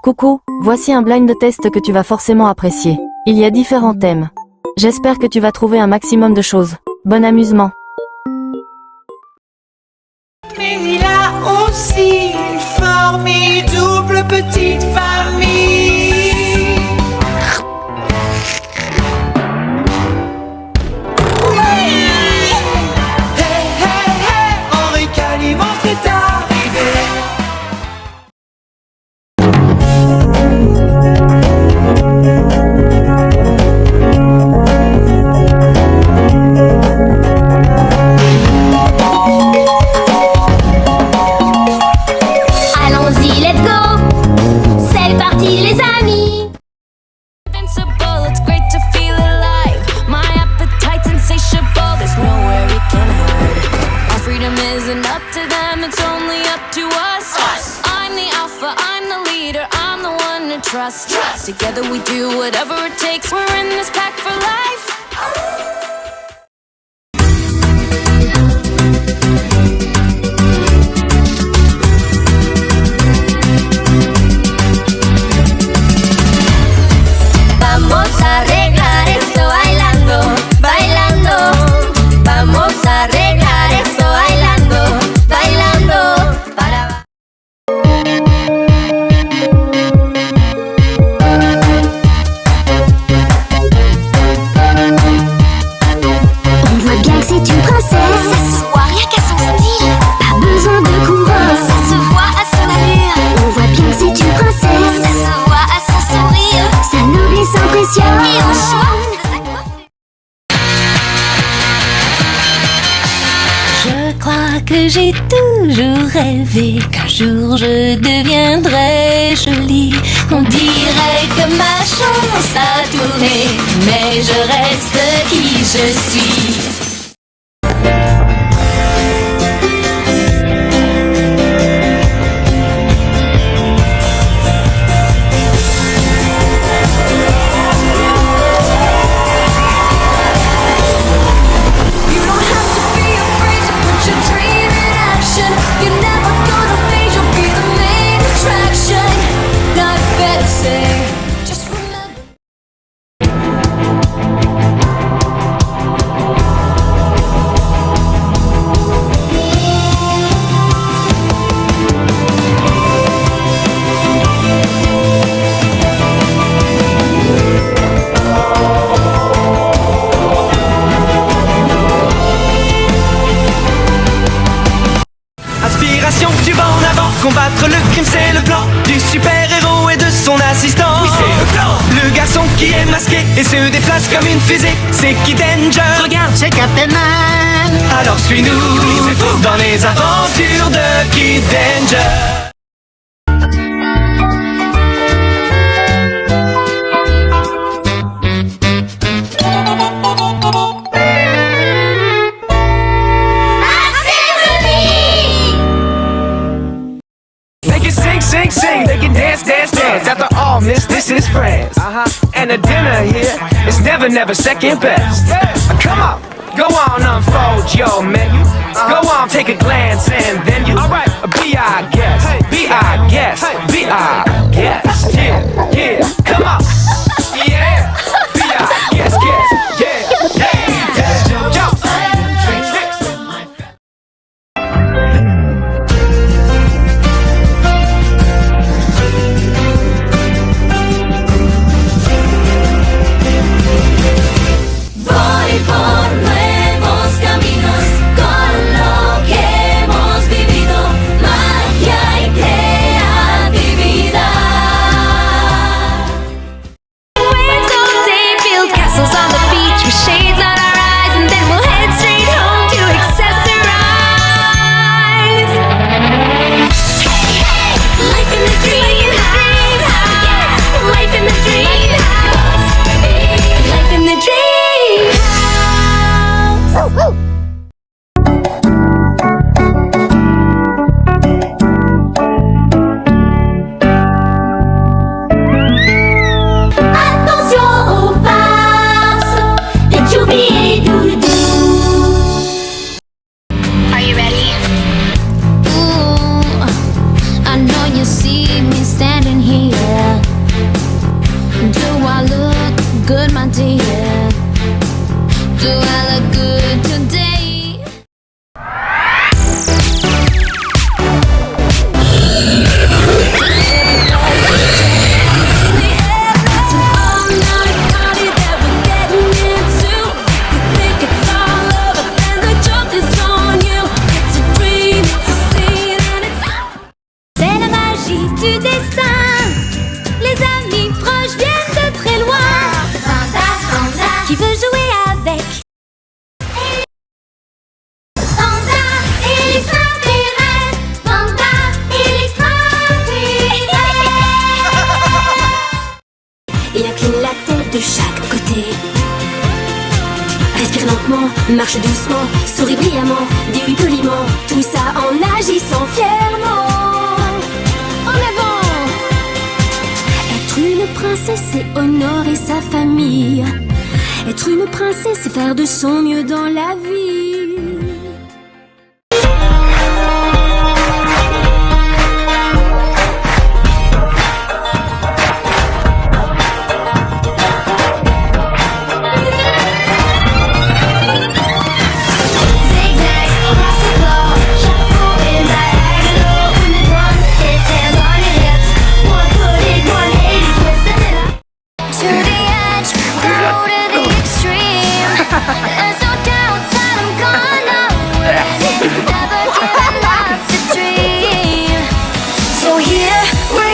Coucou, voici un blind test que tu vas forcément apprécier. Il y a différents thèmes. J'espère que tu vas trouver un maximum de choses. Bon amusement. Mais il a aussi une formidable petite famille. Oui! Hey, hey, hey, Henri Calimont est arrivé. Allons-y, let's go! C'est parti les amis! Invincible, it's great to feel alive. My appetite's insatiable, there's nowhere we can hide. Our freedom isn't up to them, it's only up to us. I'm the alpha, I'm the leader, I'm the one to trust. Together we do whatever it takes, we're in this pack for life. Vamos a arreglar esto bailando, bailando. Vamos a arreglar esto bailando, bailando. Para On voit bien que c'est une princesse. Ça se voit rien qu'à son style. Pas besoin de couronne. Ça se voit à son allure. On voit bien que c'est une princesse. Ça se voit à son sourire. Sa noblesse impressionne. Et au choix de sa coiffure. Je crois que j'ai toujours rêvé qu'un jour je deviendrai jolie. On dirait que ma chance a tourné, mais je reste qui je suis. You don't have to be afraid to put your dream in action. You're never gonna fade, you'll be the main attraction. Not fair to say, just remember. Inspiration du vent en avant, combattre le crime c'est le plan du super-héros et de son assistant. Oui, c'est le plan. Le garçon qui est masqué et se déplace comme une fusée, c'est Kid Danger. Regarde, c'est Captain Man. Alors suis-nous dans les aventures de Kid Danger. They can sing, sing, sing. They can dance, dance, dance. After all, miss, this is friends. And the dinner here is never, never second best. Come on, go on, unfold your menu. Go on, take a glance and then you. Alright, be our guest, be our guest, be our guest. Yeah, yeah, come on. Yeah, be our guest, guest. Yeah, yeah, yeah. Jump. Voy por nuevos caminos con lo que hemos vivido, magia y creatividad. destin. Les amis proches viennent de très loin. Panda, panda, qui veut jouer avec? Panda et l'extraterrestre. Panda et l'extraterrestre. Et incline la tête de chaque côté. Respire lentement, marche doucement, souris brillamment, dis-lui poliment, tout ça en agissant fièrement. En avant! Être une princesse, c'est honorer sa famille. Être une princesse, c'est faire de son mieux dans la vie. To the edge, go to the extreme. There's no doubt that I'm gonna win. Never giving up the dream. So here we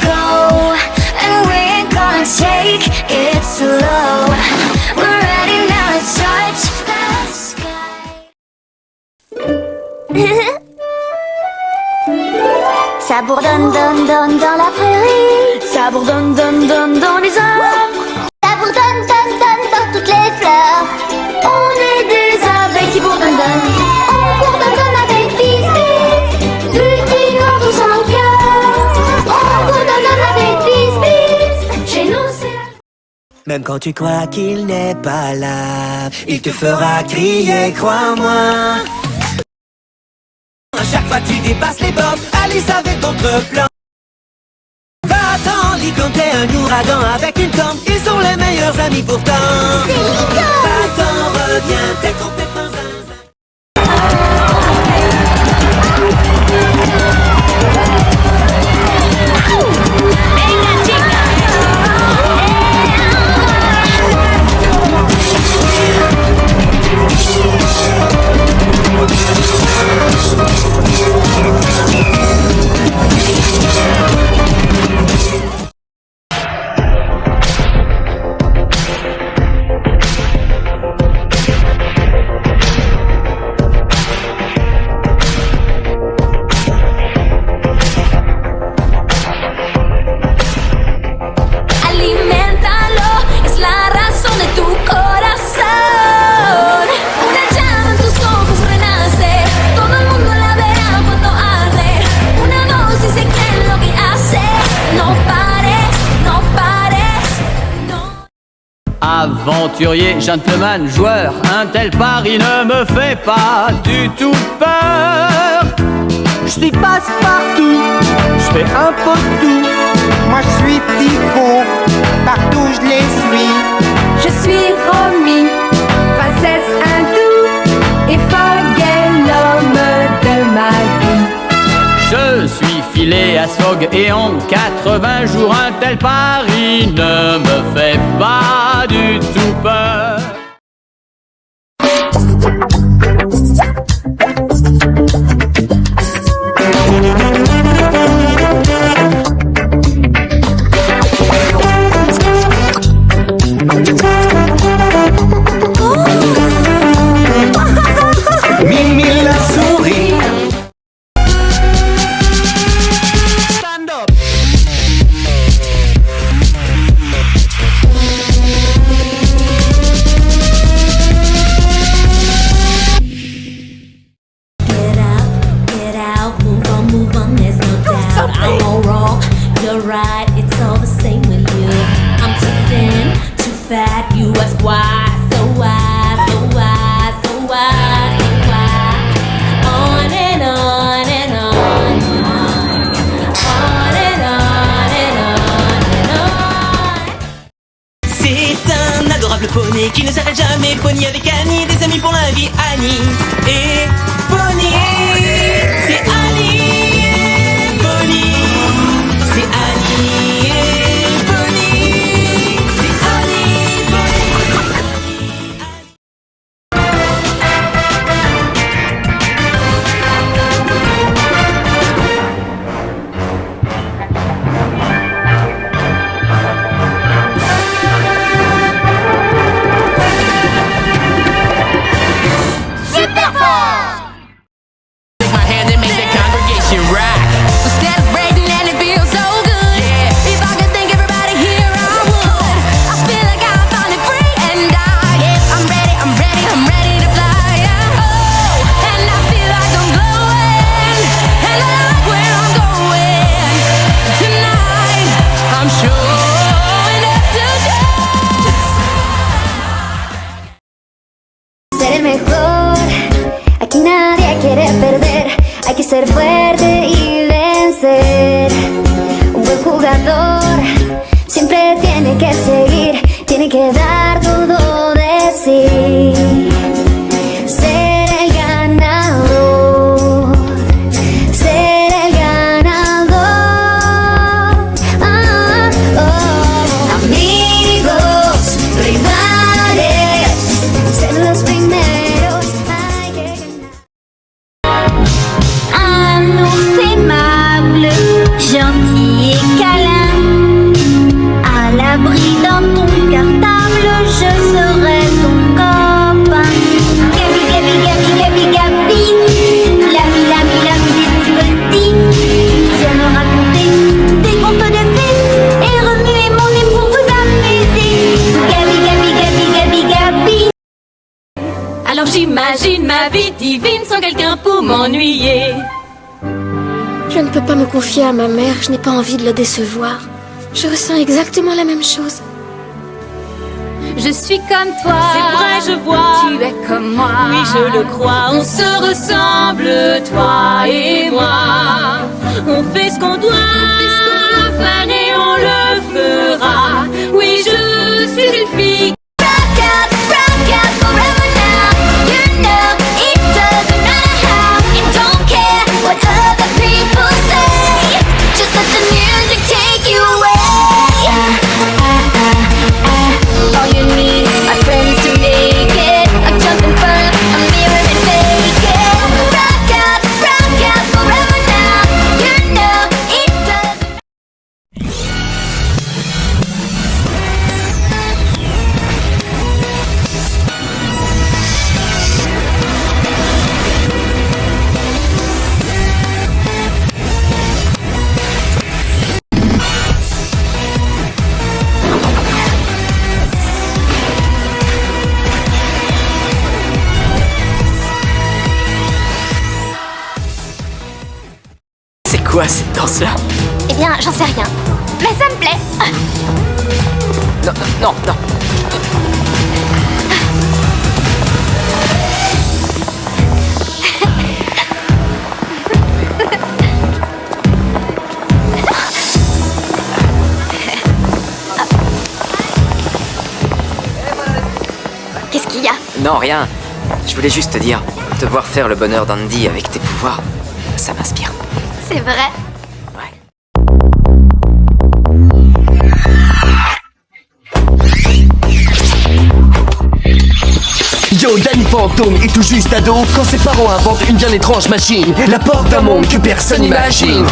go, and we're gonna take it slow. We're ready now to touch the sky. Ça bourdonne, donne, donne dans la prairie. Ça bourdonne, donne, donne dans les arbres. Ça bourdonne, donne, donne dans toutes les fleurs. On est des abeilles qui bourdonnent, donne. On bourdonne, donne avec bis, bis. Du triomphe dans son cœur. On bourdonne, donne avec bis, bis. Chez nous, c'est la... Même quand tu crois qu'il n'est pas là, il te fera crier, crois-moi. À chaque fois tu dépasses les bornes, Alice avec d'autres plans. Va-t'en, lit comme t'es un ouragan avec une corne. Ils sont les meilleurs amis pourtant. Va-t'en, reviens, t'es complètement zinzin. Aliméntalo, es la razón de tu corazón. Una llama en tus ojos renace, todo el mundo la verá cuando arde. Una voz dice que lo que haces, no pares, no pares, no. Aventurier, gentleman, joueur, un tel pari ne me fait pas du tout peur. Je suis passe-partout, je fais un peu de tout. Moi je suis Thibaut, partout je les suis. Je suis Romy, princesse hindoue, et Fogg est l'homme de ma vie. Je suis Phileas Fogg et en 80 jours un tel pari ne me fait pas du tout peur. Mimi la souris. Stand up. Get out, move on, there's no doubt. I'm all wrong, you're right, it's all the same with you. I'm too thin, too fat, you ask why, so why, so why, so why, so why. On and on and on, on and on and on and on. C'est un adorable poney qui ne s'arrête jamais. Pony avec Annie, des amis pour la vie. Annie et Pony. C'est Annie et Pony. C'est Annie et Pony. C'est Annie et Pony. I'm showing up to Ser el mejor, aquí nadie quiere perder. Hay que ser fuerte y vencer. Un buen jugador siempre tiene que seguir, tiene que dar todo de sí. Ser el ganador, ser el ganador. Amigos, rivales, ser los primeros. Hay que ganar. Un ours aimable, gentil et câlin. À l'abri dans ton cartable, je serai ton copain. Gabi, Gabi, Gabi, Gabi, Gabi. L'ami, l'ami, l'ami des tout petits. J'aime raconter des contes de fées et remuer mon nez pour vous amuser. Gabi, Gabi, Gabi, Gabi, Gabi. Alors j'imagine ma vie divine sans quelqu'un pour m'ennuyer. Je ne peux pas me confier à ma mère, je n'ai pas envie de la décevoir. Je ressens exactement la même chose. Je suis comme toi, C'est vrai, je vois. tu es comme moi. Oui, je le crois, on se ressemble, toi et moi. On fait ce qu'on doit faire et on le fera. Oui, je suis une fille. Rock out forever now. You know it doesn't matter how. And don't care what other people say. Just let the music take you away. All you need are friends to make it. I'm jumping from a mirror and fake it. Rock out forever now. You know it doesn't. C'est quoi cette danse-là? Eh bien, j'en sais rien. Mais ça me plaît. Non, non, non. Qu'est-ce qu'il y a? Non, rien. Je voulais juste te dire, te voir faire le bonheur d'Andy avec tes pouvoirs, ça m'inspire. C'est vrai. Ouais. Yo, Danny Fantôme est tout juste ado quand ses parents inventent une bien étrange machine, la porte d'un monde que personne n'imagine.